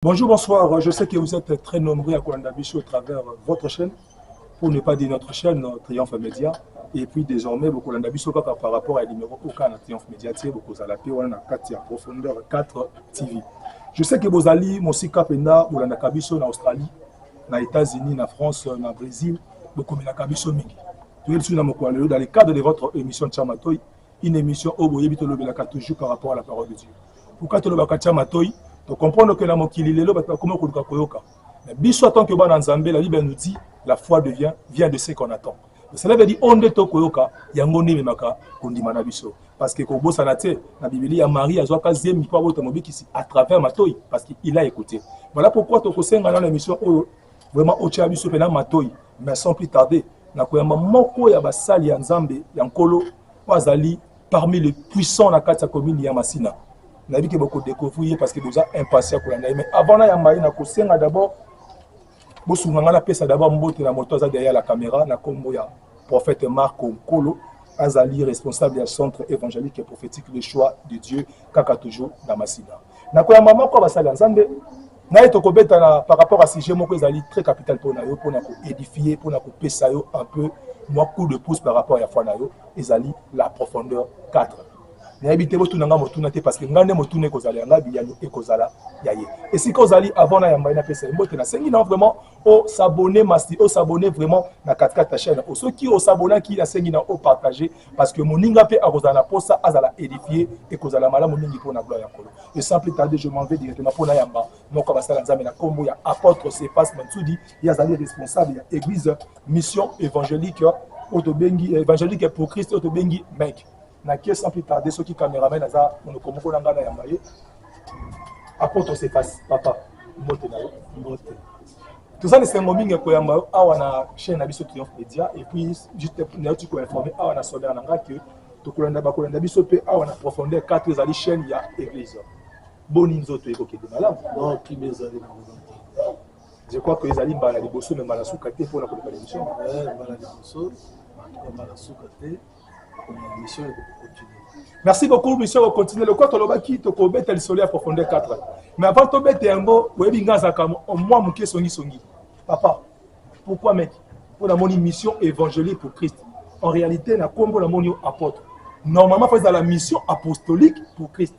Bonjour, bonsoir. Je sais que vous êtes très nombreux à Kolanda Bicho au travers votre chaîne, pour ne pas dire notre chaîne, Triomphe Média. Et puis désormais, vous Kolanda Bicho par rapport à numéro aucun Triomphe Média, vous allez appeler on a 4 profondeur 4 TV. Je sais que vous allez Mosika Penda, vous l'avez Kabiso en Australie, aux États-Unis, en France, au Brésil, vous comme la Kabiso Mingi. Dans le cadre de votre émission Tchamatoy, une émission où vous évitez le toujours par rapport à la parole de Dieu. Pourquoi tu le Tchamatoy? Tu comprends que la mokili lelo ba comment koluka koyoka. Mais biso tant que ba nzambe la Bible nous dit la foi vient de ce qu'on attend. Cela veut dire onde to koyoka yango ne memaka kondima na biso parce que ko bosa na te na Bible ya Marie azwa ka zemi kwa boto mobikisi à travers matoyi parce qu'il a écouté. Voilà pourquoi to kosenga dans l'émission vraiment ocha biso pena matoyi mais sans plus tarder na koyamba moko ya basali ya nzambe ya nkolo wazali parmi les puissants na kati ya commune ya Masina. Je vais beaucoup découvrir parce que vous êtes impatient pour l'année. Mais avant, il y a d'abord, vous avez d'abord la moto derrière la caméra, le prophète Marc Kolo, Azali, responsable du centre évangélique et prophétique, le choix de Dieu, Kaka toujours dans Massina. Je vais maman quoi ça l'ensemble. Par rapport à ce sujet, je suis très capital pour édifier, pour pécher un peu, moi coup de pouce par rapport à la foi, la profondeur 4. Mais habitez votre nanga motuna te parce que ngane motune kozala nga biyano e kozala yaye. Et si kozali avant na yamba na pesa mbote na sengi na vraiment au s'abonner masti au s'abonner vraiment na 4 chaîne. Au ceux qui au s'abonner qui la sengi na au partager parce que moninga pe a kozala posa azala édifier et kozala mala moningi pour na gloire ya kolo. Et sans plus tarder je m'en vais directement pour na yamba. Moko basala nzambe na kombo ya apôtre Cephas Mansudi, ya zali responsable ya église mission évangélique autobengi évangélique pour Christ autobengi mec. Nakie sans plus tarder ceux qui caméramen aza on komoko na ngana ya maye apôtre Cephas papa mbote na mbote tout ça c'est ngominge ko yamba awa na chaîne na biso Triomphe Média et puis juste na tu ko informer awa na sommaire na ngaki to kolanda biso pe awa na profondeur 4 ezali chaîne ya église boni nzoto eko kede malamu non qui bezali na je crois que ezali mbala liboso mais mbala suka te pour la émission mbala liboso mbala suka te. Mission merci beaucoup, mission va continuer. Le quoi tu te cobete le soleil à profondeur 4. Mais avant de bête un beau, moi mon songi. Papa, pourquoi mec? Pour la mon mission évangélique pour Christ. En réalité, na combo la mon apôtre. Normalement, faut la mission apostolique pour Christ.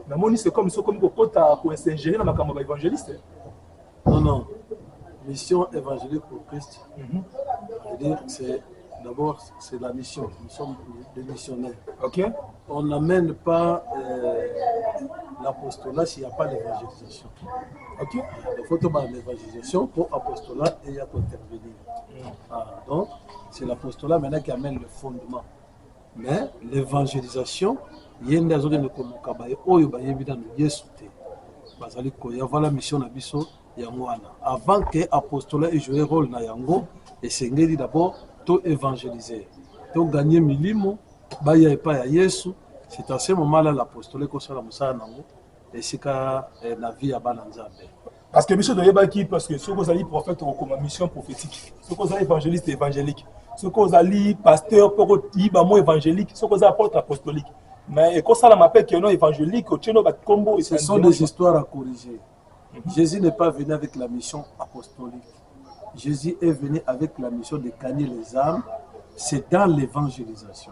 La mon c'est comme ça comme pour s'ingérer dans ma campagne évangéliste. Non. Mission évangélique pour Christ. C'est d'abord, c'est la mission. Nous sommes des missionnaires. Ok. On n'amène pas l'apostolat s'il n'y a pas d'évangélisation. Ok. Il faut tomber l'évangélisation pour l'apostolat et il y a pour intervenir. Donc, c'est l'apostolat maintenant qui amène le fondement. Mais l'évangélisation, il y a une raison de nous communiquer. Il y a la mission de Bisso Yangwana. Avant que l'apostolat ait joué un rôle dans Yango, et c'est d'abord évangéliser, to gagner milimo, baya et pas à Yesu. C'est à ce moment-là l'apostolat que ça la moussa nango et c'est qu'à la vie à Bananzambe. Parce que monsieur de qui parce que ce que vous allez prophète comme mission prophétique, ce que vous allez évangéliste évangélique, ce que vous allez pasteur pour dire bah moi évangélique, ce que vous allez apôtre apostolique. Mais et quand ça la m'appelle que non évangélique, au tcheno bat combo. Ce sont des histoires à corriger. Jésus n'est pas venu avec la mission apostolique. Jésus est venu avec la mission de gagner les âmes. C'est dans l'évangélisation.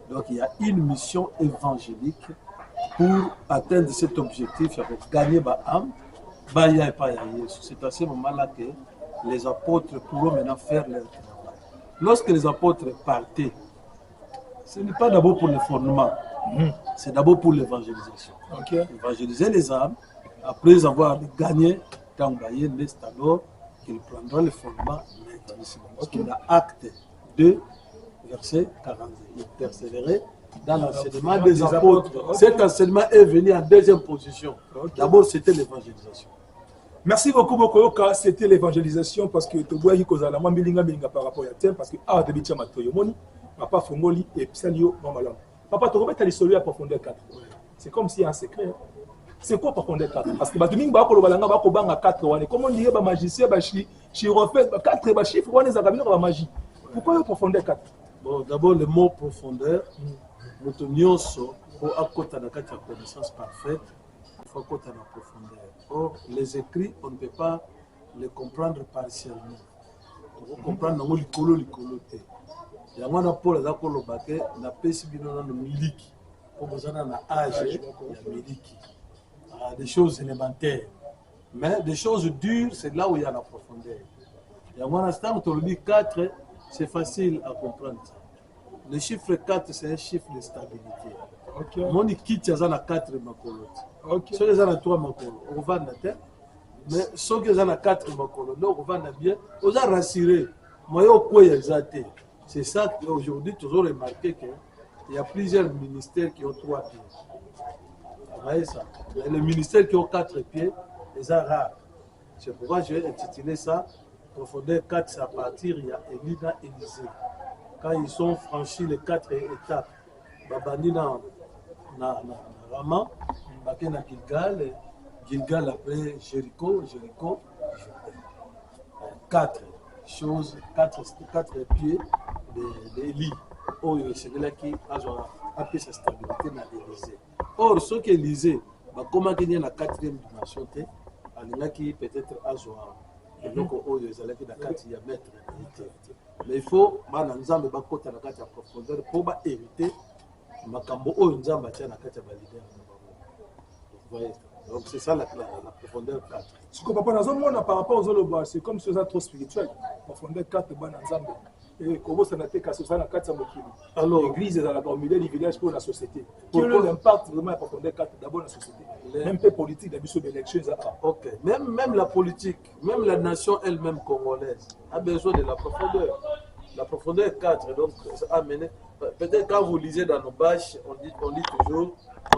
Donc il y a une mission évangélique pour atteindre cet objectif, gagner les âmes. C'est à ce moment-là que les apôtres pourront maintenant faire leur travail. Lorsque les apôtres partaient, ce n'est pas d'abord pour le fondement, c'est d'abord pour l'évangélisation. Évangéliser les âmes, après avoir gagné, c'est alors qu'il prendra le fondement de l'évangélisation. Dans Acte 2, verset 42. Il persévérait dans l'enseignement des apôtres. Cet enseignement est venu en deuxième position. D'abord, c'était l'évangélisation. Merci beaucoup, Bokoyoka. C'était l'évangélisation parce que tu vois, il y a un bilinga par rapport à thème parce que ah, tu as dit papa Fongoli et Psalio Mamalam. Papa, tu remets les solutions à profondeur 4. C'est comme si un secret. C'est quoi profondeur 4? Parce que Batuming Bako Balanga Bako Banga 4. Comment dire, bah magicien, bah chi refait 4 bah chiffres, on est à la magie. Pourquoi la profondeur 4? Bon, d'abord, le mot profondeur, nous tenions pour accoter la connaissance parfaite. faut qu'on en profondeur. Or, les écrits, on ne peut pas les comprendre partiellement. On peut comprendre likolo te. Yango na Paul aza koloba ke na pesi bino na miliki. Pour bozana na âge ya miliki. Des choses élémentaires. Mais des choses dures, c'est là où il y a la profondeur. Yango na stam to le dit 4, c'est facile à comprendre ça. Le chiffre 4, c'est un chiffre de stabilité. Okay. Mon équipe, il y a 4 makolo. Okay. Ceux qui ont 3 makolo, on va na terre. Mais ceux qui ont 4 makolo, on va na bien. On a rassuré. Moi, c'est ça qu'aujourd'hui, toujours remarqué qu'il y a plusieurs ministères qui ont 3 pieds. Vous voyez ça? Les ministères qui ont 4 pieds, ils sont rares. C'est pourquoi je vais intituler ça Profondeur 4, c'est à partir, il y a Elina et Élysée. Quand ils ont franchi les 4 étapes, Babani na Rama, Baké na Gilgal, Gilgal après Jéricho, 4 choses, 4 pieds d'Élie. Oh, c'est là qui a fait sa stabilité dans l'Élysée. Or, ce qui est Élysée, comment il y a la 4e dimension, qui peut-être a joué. Donc, mais il faut que profondeur pour hériter donc c'est ça la profondeur 4. Ce que papa n'a par rapport aux Zoloba, c'est comme si c'était trop spirituel. Profondeur 4, et comment ça n'a été qu'à ce ça, alors l'église est dans la milieu du village pour la société. Quel est l'impact vraiment de la profondeur 4 d'abord dans la société? Même peu politique, d'habitude, d'élection. Ok, même la politique, même la nation elle-même congolaise a besoin de la profondeur. La profondeur 4, donc, ça a amené. Peut-être quand vous lisez dans nos bâches, on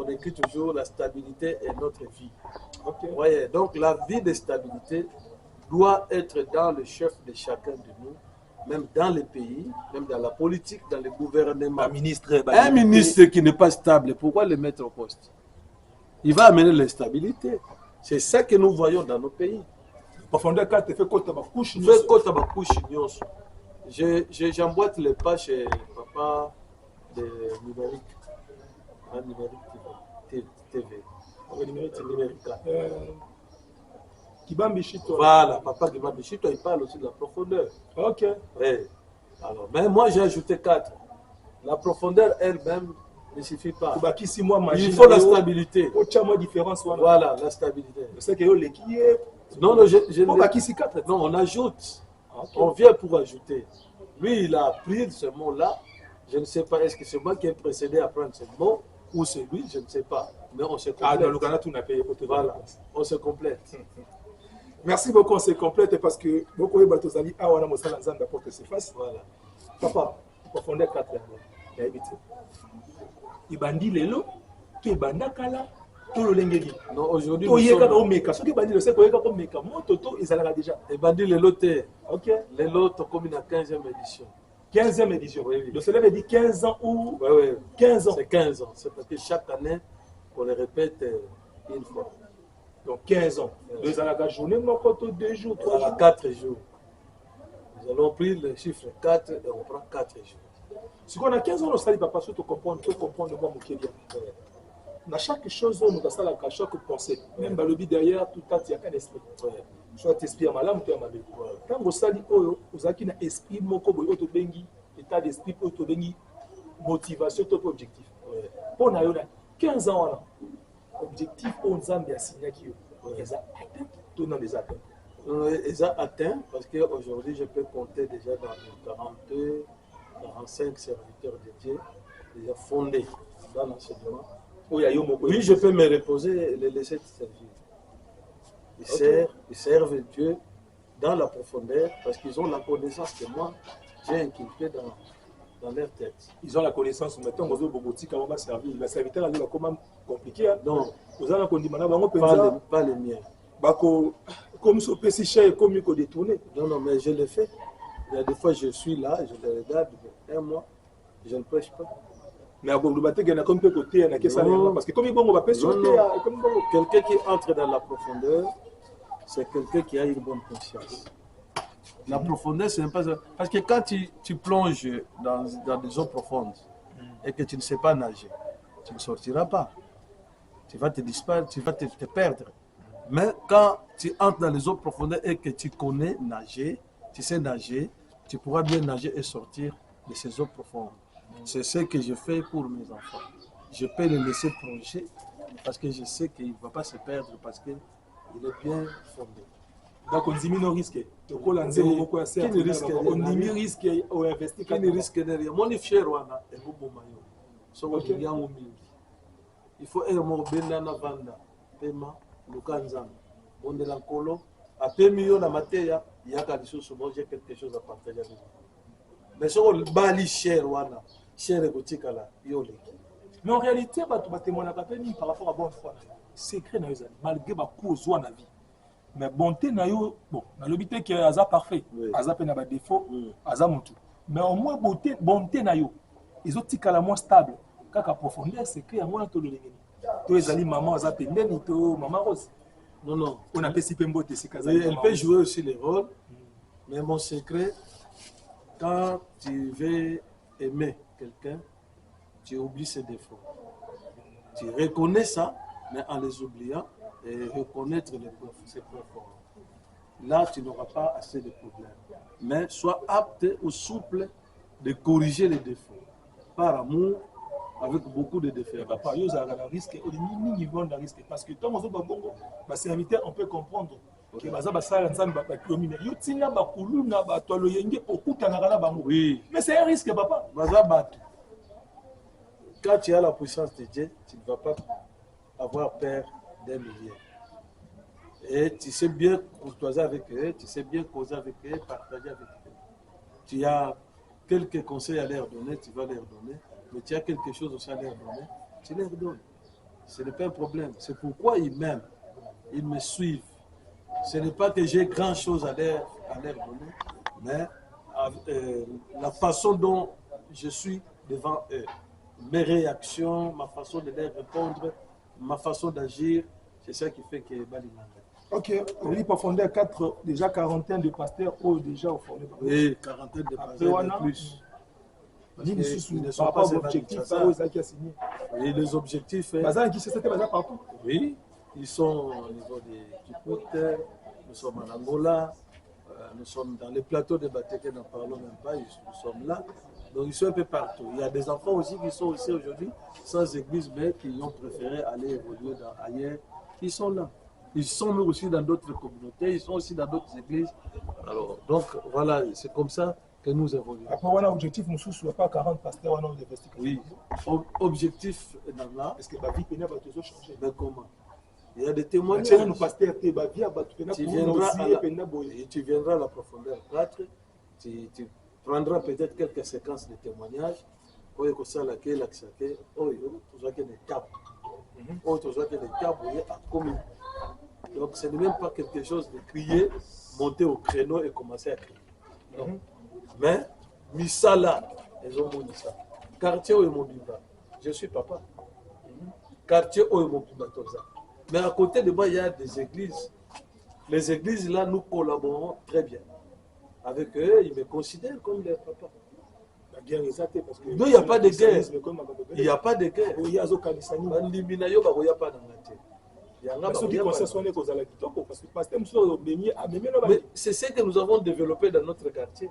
écrit toujours la stabilité est notre vie. Okay. Voyez, donc la vie de stabilité doit être dans le chef de chacun de nous, même dans les pays, même dans la politique, dans le gouvernement. Un ministre qui n'est pas stable, pourquoi le mettre au poste? Il va amener l'instabilité. C'est ça que nous voyons dans nos pays. Profondeur 4 fait quoi couche? J'emboîte les pas chez papa de numérique. Numérique TV. Numérique. Voilà, papa Kibambichito, il parle aussi de la profondeur. Ok. Oui. Alors, mais moi j'ai ajouté 4. La profondeur elle-même ne suffit pas. Il faut la stabilité. Voilà, la stabilité. Non, on ajoute. Okay. On vient pour ajouter. Lui, il a appris ce mot-là. Je ne sais pas, est-ce que c'est moi qui ai précédé à prendre ce mot ou c'est lui, je ne sais pas. Mais on se complète. Dans le Ghana, tout n'a payé pour te voilà, on se complète. Merci beaucoup, on se complète parce que beaucoup de bateaux amis, ah, on a montré l'ensemble d'apporter ses faces. Voilà. Papa, profondeur 4 ans. Il y a évité. Il bandit les lots, qui banda kala. Non, aujourd'hui, nous sommes... Ce qui bandit le sait que Omeka, mon toto, ils allaient déjà. Et bandit les lots, ok. Les lots, comme une 15e édition. 15e édition. Oui, oui. Le célèbre dit 15 ans ou oui, oui. 15 ans. C'est 15 ans. C'est parce que chaque année, on le répète une fois. Donc 15 ans. Deux à la journée, mon pote, 2 jours, 3 jours. 4 jours. Nous allons prendre le chiffre 4 et on prend 4 jours. Si on a 15 ans, on ne pas sûr de comprendre, moi, mon Kélia. Dans chaque chose, on a à chaque pensée. Même dans le but derrière, tout le temps, il y a un esprit. Soit esprit à malade ou à malade. Quand vous savez, vous avez un esprit, état d'esprit, motivation, objectif. Pour 15 ans, objectif, on a signé qui est atteint, tout dans les atteintes. Ils ont atteint parce qu'aujourd'hui, je peux compter déjà dans les 42, 45 serviteurs de Dieu, déjà fondés dans l'enseignement. Oui, je peux me reposer et les laisser servir. Ils servent Dieu dans la profondeur parce qu'ils ont la connaissance que moi, j'ai inculquée dans leur tête. Ils ont la connaissance, maintenant, ils ont beaucoup comment va servir. Le serviteur a dit comment compliqué. Non, vous avez pas les miens. Comme ce petit cher, comme il faut détourner. Non, mais je le fais. Il y a des fois, je suis là, je le regarde, un mois, je ne prêche pas. Mais à Bouloubaté, il y a comme côté, parce que comme il va pas sauter. Quelqu'un qui entre dans la profondeur, c'est quelqu'un qui a une bonne conscience. La profondeur, c'est pas ça. Parce que quand tu plonges dans des eaux profondes et que tu ne sais pas nager, tu ne sortiras pas. tu vas te disparaître, tu vas te perdre. Mais quand tu entres dans les eaux profondes et que tu connais nager, tu sais nager, tu pourras bien nager et sortir de ces eaux profondes. C'est ce que je fais pour mes enfants. Je peux les laisser plonger parce que je sais qu'il ne va pas se perdre parce qu'il est bien fondé. Donc on diminue le risque. Donc on risque on diminue le risque au investir. Qui ne risque de rien. Mon cher Wana est beaucoup maillot. Il faut être mort benda na vanda. Pema, Lukanzan. On est l'encolo. À Pemio na mateya, il y a quelque chose à partager avec vous. Mais si on bali cher Wana, cher Gotikala, yole. Mais en réalité, par rapport à bonne foi, secret malgré ma cause ou la vie. Mais bonté na yo bon na lobité que aza parfait aza pe na ba défaut aza mutu mais au moins bonté na yo ezotika la moins stable kaka profondeur secret ya mwana to lolengeni to ezali maman aza pembeni to maman Rose non on a pesi pe mbote c'est kaza elle peut jouer aussi les rôles mais mon secret quand tu veux aimer quelqu'un tu oublies ses défauts tu reconnais ça mais en les oubliant et reconnaître ses points forts. Là, tu n'auras pas assez de problèmes. Mais sois apte ou souple de corriger les défauts. Par amour, avec beaucoup de défauts. Papa, il y a un risque, parce que tant que c'est invité, on peut comprendre. Oui. Mais c'est un risque, papa. Quand tu as la puissance de Dieu, tu ne vas pas avoir peur des milliers. Et tu sais bien courtoiser avec eux, tu sais bien causer avec eux, partager avec eux. Tu as quelques conseils à leur donner, tu vas leur donner. Mais tu as quelque chose aussi à leur donner, tu leur donnes. Ce n'est pas un problème. C'est pourquoi ils m'aiment. Ils me suivent. Ce n'est pas que j'ai grand chose à leur donner, mais la façon dont je suis devant eux, mes réactions, ma façon de leur répondre, ma façon d'agir, c'est ça qui fait que Balimanga. Ok, oui, profondeur 4, déjà quarantaine de pasteurs ou déjà au fond. Oui, quarantaine de pasteurs et plus. Ils ne sont pas objectifs, et les objectifs. Oui, ils sont au niveau des Kipouter, nous sommes en Angola, nous sommes dans les plateaux de Bateke, n'en parlons même pas, nous sommes là. Donc ils sont un peu partout. Il y a des enfants aussi qui sont ici aujourd'hui, sans église, mais qui ont préféré aller évoluer ailleurs. Ils sont là. Ils sont aussi dans d'autres communautés, ils sont aussi dans d'autres églises. Alors, donc voilà, c'est comme ça que nous évoluons. Après, on a un objectif, nous ne pas 40 pasteurs, on a des investigations. Oui, objectif dans là. Est-ce que la vie pénale va toujours changer? Mais comment? Il y a des témoignages. Tu viendras à la profondeur 4, tu prendras peut-être quelques séquences de témoignages. Donc ce n'est même pas quelque chose de crier, monter au créneau et commencer à crier. Non. Mais, Misala, ils ont mon ça. Quartier où est mon biba? Je suis papa. Quartier où est mon biba? Mais à côté de moi, il y a des églises. Les églises, là, nous collaborons très bien. Avec eux, ils me considèrent comme leur papa. La guerre est atée parce que... Non, il n'y a pas de guerre. Il n'y a pas de guerre. Il y a c'est ce que nous avons développé dans notre quartier.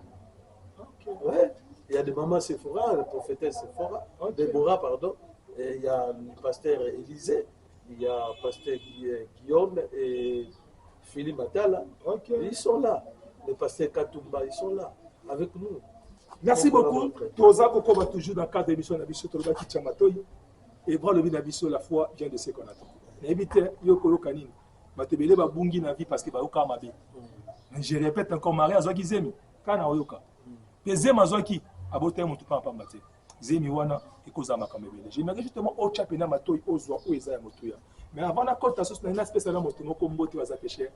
Okay. Ouais. Il y a des mamans Sephora, le prophétesse Sephora, Déborah, pardon. Et il y a le pasteur Élisée, il y a le pasteur Guillaume et Philippe Matala. Okay. Ils sont là. Le pasteur Katumba, ils sont là avec nous. Merci beaucoup. Toza Koko va toujours dans le cadre de l'émission Nabiso Toloba Kichamatoy. Et voir le Nabiso, la foi vient de ce qu'on attend. Évitez, Yoko Kanine. Batebele ba bungi na vie parce que ba yoka mabe. Je répète encore Marie azwaki zemi kana oyoka. Pe zema azwaki abote mutu pa pamba te. Zemi wana ekoza makamebele. J'aimerais justement au chapena matoy ozwa o eza ya motuya. Mais avant la côte asso na une espèce de moto moko mbote wa za péché.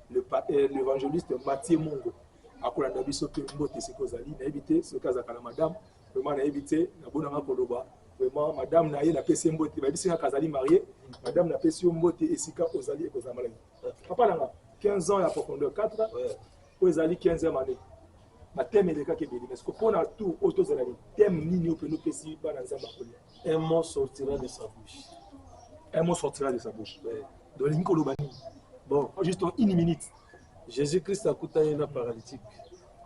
L'évangéliste Mathieu Mongo akolanda biso pe mbote sekozali na éviter ce cas à la madame vraiment na éviter na bonanga koloba. Vraiment, madame na ye na pesi mbote ba bisi na kazali marié madame na pesi mbote esika ozali ekozamala papa nanga 15 ans ya profondeur 4 o ezali 15e année na thème eleka ke beli mais ce que pour na tout autozala thème nini o pe no pesi bana nzamba kolia un mot sortira de sa bouche Un mot sortira de sa bouche. Dans les Nicolobani. Bon, Juste en une minute. Jésus-Christ a coupé un paralytique.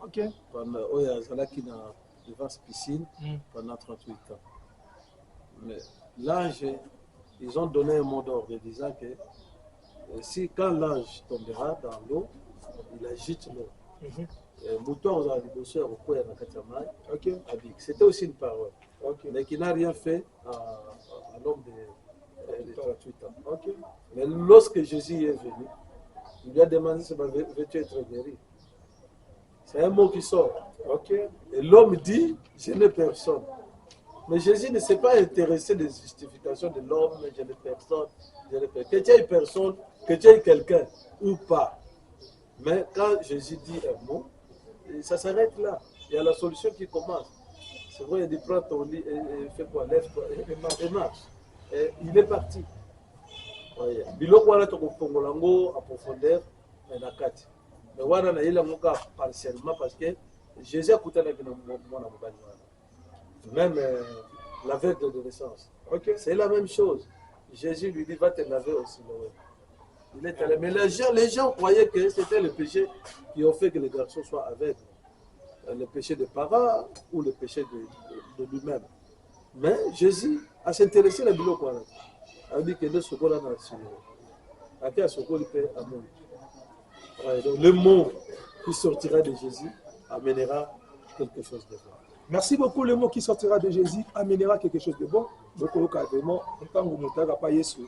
Ok. Pendant qui na devant cette piscine pendant 38 ans. Mais l'ange, ils ont donné un mot d'ordre disant que si quand l'ange tombera dans l'eau, il agite l'eau. C'était aussi une parole, mais qui n'a rien fait à l'homme de 38 ans. Mais lorsque Jésus est venu, il lui a demandé si veux-tu être guéri. C'est un mot qui sort. Et l'homme dit, je n'ai personne. Mais Jésus ne s'est pas intéressé des justifications de l'homme, je n'ai personne. Que tu aies personne, que tu aies quelqu'un ou pas. Mais quand Jésus dit un mot, ça s'arrête là. Il y a la solution qui commence. C'est vrai, il dit prends ton lit et fais quoi, lève-toi et marche. Et il est parti. Biloko wana tokofongolango à profondeur na kati. Mais wana na yela moka partiellement parce que Jésus a coûté avec mwana mobali wana. Même l'aveugle de naissance. C'est la même chose. Jésus lui dit va te laver aussi. Il est allé. Mais les gens croyaient que c'était le péché qui ont fait que le garçon soit aveugle. Le péché des parents ou le péché de lui-même. Mais Jésus a s'intéressé à la biloko. Il a dit que le secours là a fait un secours à mon. Donc le mot qui sortira de Jésus amènera quelque chose de bon. Merci beaucoup. Le mot qui sortira de Jésus amènera quelque chose de bon. Donc, vraiment, tant que vous n'avez pas Jésus,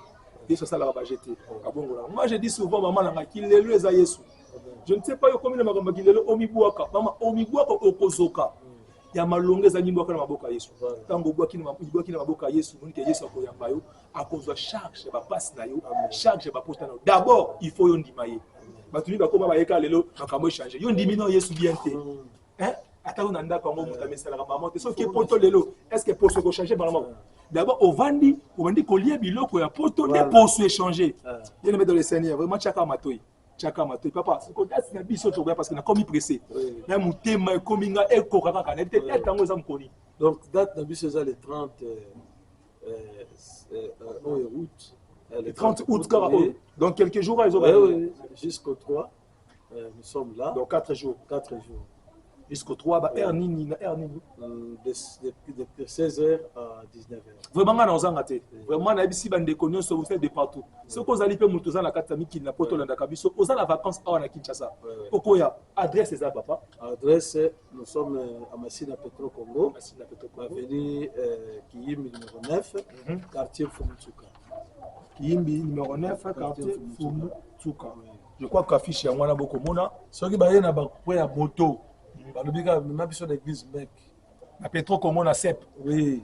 ça la va jeter. Moi, je dis souvent, maman, qu'il est le Jésus. Je ne sais pas comment il m'a dit, Omibuaka, maman, Omibuaka, Okozoka. Il y a malongue za nyimboka na maboka Yesu. Tango bwaki na maboka Yesu, moni ke Yesu akoyamba yo, akozwa charge ba passe na yo, charge ba pota na yo. D'abord, il faut yo ndimaye. Batuni ba koma ba yeka lelo makambo changer. Yo ndimi no Yesu bien te. Hein? Ata on anda kwa moto mesala ka maman te. Sauf que poto lelo, est-ce que poso ko changer par maman? D'abord au vandi kolie biloko ya poto ne poso échanger. Bien aimé dans le Seigneur, vraiment chaka matoi. Papa, c'est qu'on a signé biso parce qu'on a commis pressé. Il y a mon thème coming à éco kaka na peut-être tango za mkoni. Donc date na biso za le 30 août. Le 30 août donc quelques jours ils ont oui, jusqu'au 3 nous sommes là. Donc 4 jours. 4 jours. Jusqu'au 3 bah de 16h à 19h. Vraiment dans un raté. Vraiment na bisi bande konyo so vous de partout. Ce qu'on ali pe mutu za na katami ki na poto landa kabiso, oza la vacances à na Kinshasa. Okoya adresse ça papa. Adresse nous sommes à Massina Petro Congo. Massina Petro Congo. Avenue Kiyimbi numéro 9, quartier Fumutsuka. Kiyimbi numéro 9, quartier Fumutsuka. Je crois qu'affiche ya mwana boko mona, soki ba yena ba ko ya moto. Balobika na biso d'église mec. Na Petro Congo na CEP. Oui.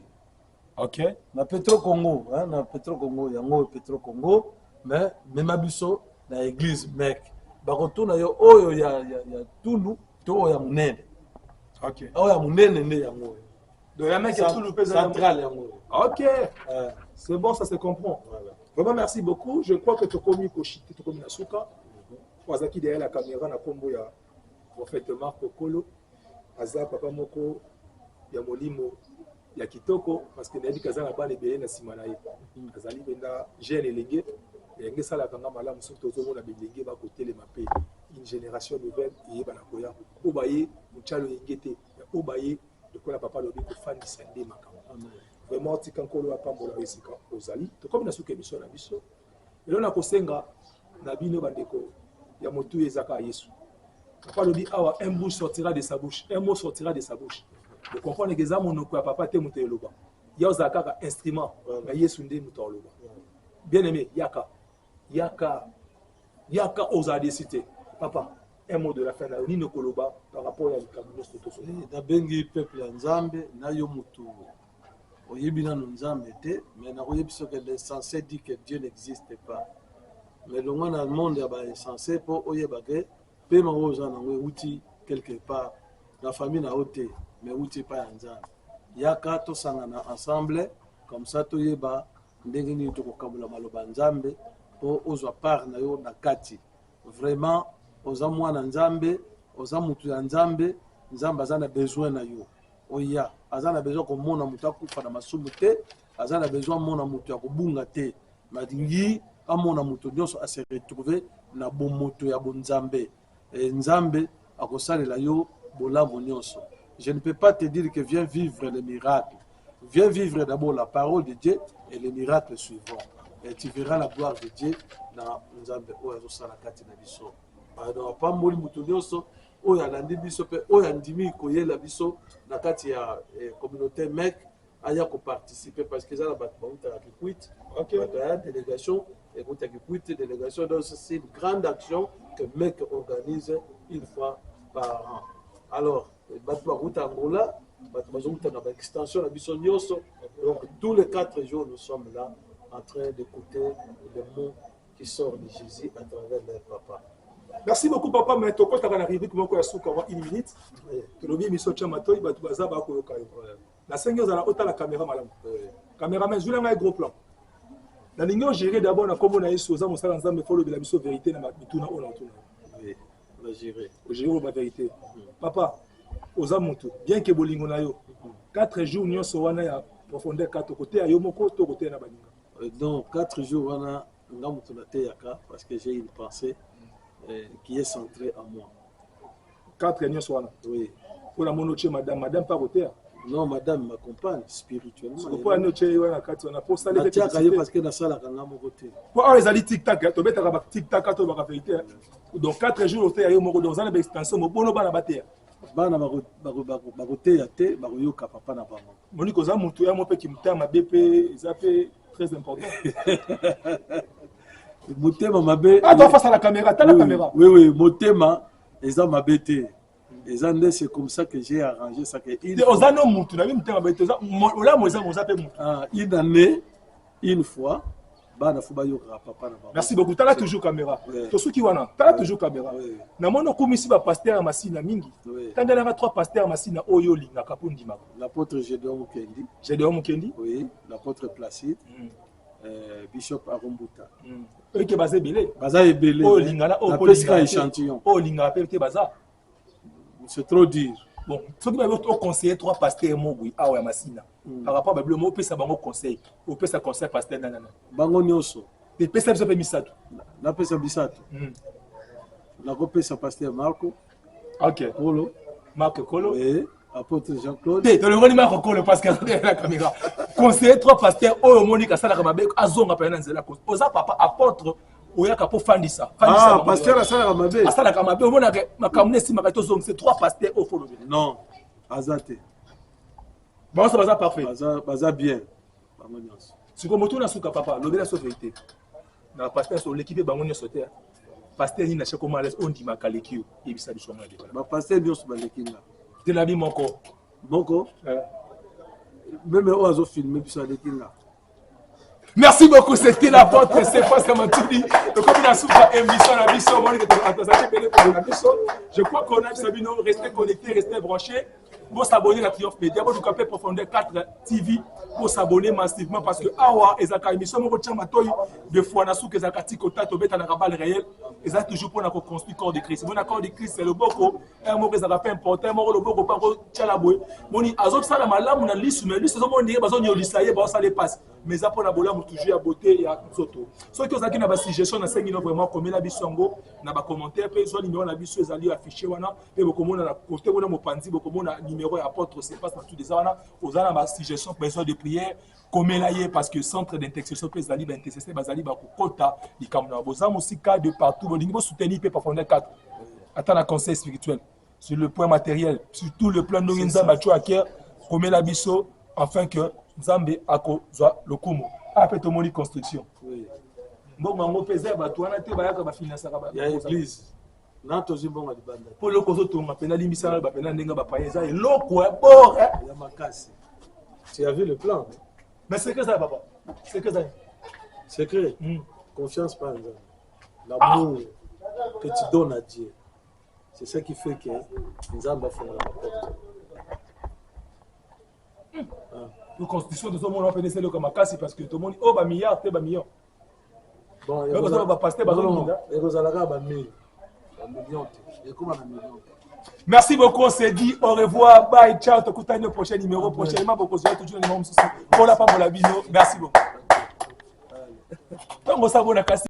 OK. Na Petro Congo, hein, na Petro Congo, yango Petro Congo, mais même biso na église mec. Ba retourna yo oyo ya Tulu, to ya munene. OK. Oyo ya munene ne yango. De la mec ya Tulu pesa central yango. OK. C'est bon, ça se comprend. Voilà. Vraiment merci beaucoup. Je crois que tu commis koshite, tu commis na suka. Wazaki derrière la caméra na kombo ya prophète Marco Kolo, aza papa moko ya molimo ya kitoko parce que nayebi kaza na bana ebele na nsima na ye azali mpenza jeune elenge elenge esalaka nga malamu soki tozomona bilenge bakotelema mpe une génération nouvelle eyebana koya po baye motyalo eyenge te po baye lokola papa lobi kofandisa nde makambo vraiment tika nkolo apambola yo esika ozali tokomi na suka émission na biso lelo na kosenga na bino bandeko ya motu ezaka Yesu. Papa le dit, un mot sortira de sa bouche. Un mot sortira de sa bouche. Vous comprenez que ça, mon papa te mouté loba. Ya ozaka instrument, mais Yesu nde mouto loba. Bien aimé, yaka ozade cité. Papa, un mot de la fin ni no koloba par rapport à l'ikamuno sotoso. Na bengi peuple ya Nzambe na yo mutu. Oyebina no Nzambe te, mais na oyebiso que l'essentiel dit que Dieu n'existe pas. Mais le monde dans le monde est censé pour oyebake. Pema oza na outi quelque part la famille na oté mais outi pas nzana yaka to sangana ensemble comme ça to yeba ndenge ni to kokabula maloba nzambe po ozwa part na yo na kati vraiment oza mwana nzambe oza mutu ya nzambe nzambe azana besoin na yo oya azana besoin ko mona mutu akufa na masumu te azana besoin mona mutu ya kobunga te madingi amona moto nyonso a se retrouver na bomoto ya bonzambe nzambe akosalela yo bolamo nyonso. Je ne peux pas te dire que viens vivre les miracles. Viens vivre d'abord la parole de Dieu et les miracles suivront. Et tu verras la gloire de Dieu dans nzambe oyo azosala kati na biso. Alors pas moli moto nyonso oyo alandi biso pe oyo andimi koyela biso na kati ya communauté mec aya ko participer parce que ça la bato bauta ya Kikwit. OK, la délégation et bauta Kikwit délégation, donc c'est une grande action que mec organise une fois par an. Alors bato bauta Angola, bato bauta na extension la biso nyonso. Donc tous les 4 jours nous sommes là en train d'écouter les mots qui sortent de Jésus à travers leur papa. Merci beaucoup papa, mais tu as arrivé comme quoi souka une minute. Tu l'as bien mis sur Chamatoy, tu vas avoir quoi au la seigneur a la caméra madame. Caméraman, je l'ai un gros plan. La ligne gérer d'abord na comme on a eu soza mon salan ensemble faut le de la mission vérité na mituna on entend. Oui, on va gérer. Au gérer la vérité. Papa, oza mutu, bien que bolingo na yo. 4 jours nyonso wana ya profondeur 4 côté ya yo moko to côté na baninga. Donc 4 jours wana ngamutu na te yaka parce que j'ai une pensée qui est centrée en moi. 4 nyonso wana. Oui. Pour la monoche madame pas côté. Non, madame m'accompagne spirituellement. Je peux aller chez wana kati on a pour ça les parce que na sala kanga mo côté. Pour les ali tic-tac, to beta ba tic-tac to ba vérité. Donc 4 jours au yo moko dans une extension mo bono bana bater. Bana ba côté ya te ba yoka papa na bango. Monique oza mutu ya mo pe ki mutama BP zape très important. Motema mabe. Ah, toi face à la caméra, t'as la caméra. Oui, oui, motema, eza mabete. C'est comme ça que j'ai arrangé ça. Ozano mutu, na mutema mabete. Ola moza moza pe mutu. Une année, une fois, bana fuba yoka papa na baba. Merci beaucoup. T'as là toujours caméra. To suki wana, t'as là toujours caméra. Na mono komisi ba pasteur masina mingi. Tanda na 3 pasteurs masina oyo linga kapundi mako. L'apôtre Gédéon Mukendi. Gédéon Mukendi? Oui, l'apôtre Placide. Bishop Arumbuta. Eux qui basé belé. Baza belé. Oh lingala, oh polingala échantillon. Oh lingala pe baza. C'est trop dire. Bon, ce qui m'a conseillé 3 pasteurs mogui ah ouais masina. Par rapport à le mot pesa bango conseil. Ou pesa conseil pasteur nanana. Bango nyonso. Te pesa biso pe misato. Na pesa bisato. Na ko pesa pasteur Marco. OK. Kolo. Marco Kolo. Et apôtre Jean-Claude. Tu le vois Marco Kolo parce que la caméra. Conseiller 3 pasteurs oh Monica sala kama be azonga pa na nzela ko. Oza papa apôtre oyaka po fandisa. Ah, pasteur asala kama be. Asala kama be omona ke makamune si makato zong c'est 3 pasteurs au folo. Non. Azate. Bon ça va parfait. Baza bien. Bango nyonso. Si comme tout na suka papa, lobela so vérité. Na pasteur sur l'équipe bango nyonso te. Pasteur ni na cheko malaise on dit makalekio et bisa biso ngade. Ba pasteur nyonso balekinga. De la vie moko. Moko. Même eux ont filmé puis ça déclina. Merci beaucoup, c'était la porte, c'est pas ça m'a tout dit. Donc comme il a souvent émission la mission, je crois qu'on a Sabino, restez connectés, restez branchés. Pour s'abonner à Triomphe Média, pour nous camper profondeur 4 TV, pour s'abonner massivement parce que Awa et Zaka émission, mon retient matoy de fois na souk et Zaka tikota tobet à la rabal réel, et ça toujours pour la construire corps de Christ. Mon accord de Christ c'est le boko, un mot que ça va pas important, un mot le boko pas tchalaboué. Moni azop ça la malam on a liste mais liste on dit bazon yo lisaye ba ça les passe. Mais ça pour la bola mo toujours à beauté et à soto. Ceux qui ont zaki na ba suggestion na 5000 vraiment comme la bisongo na ba commentaire pe so numéro na biso ezali affiché wana pe boko mona na côté wana mo panzi boko mona numéro apôtre c'est pas tout des wana aux ana ba suggestion besoin de prière comme là parce que centre d'intercession pèse ali ba intercesseur bazali ba kokota di kamna bozam aussi cas de partout bon niveau soutenir pe profondeur 4 attendre un conseil spirituel sur le point matériel sur tout le plan nonginza bacho akер comme la biso afin que Nzambe akozwa lokumu après to moni construction oui bon mango pesa bato wana te bayaka ba financer ba ya église na tozi bonga libanda pour le kozo to mapena limisana ba pena ndenga ba paeza et loko bord ya makasi tu as vu le plan mais c'est que ça papa c'est que ça secret confiance par exemple l'amour que tu donnes à Dieu c'est ça qui fait que Nzambe a fait la porte. La constitution de ce monde, on peut laisser le comme casse parce que tout le monde oh bah milliard, t'es bah million. Bon, il va passer bah million. Merci beaucoup, on s'est dit au revoir, bye, ciao, t'écoutes un prochain numéro, prochainement, beaucoup toujours numéro pour la femme de la bino. Merci beaucoup. Tant que ça, bon,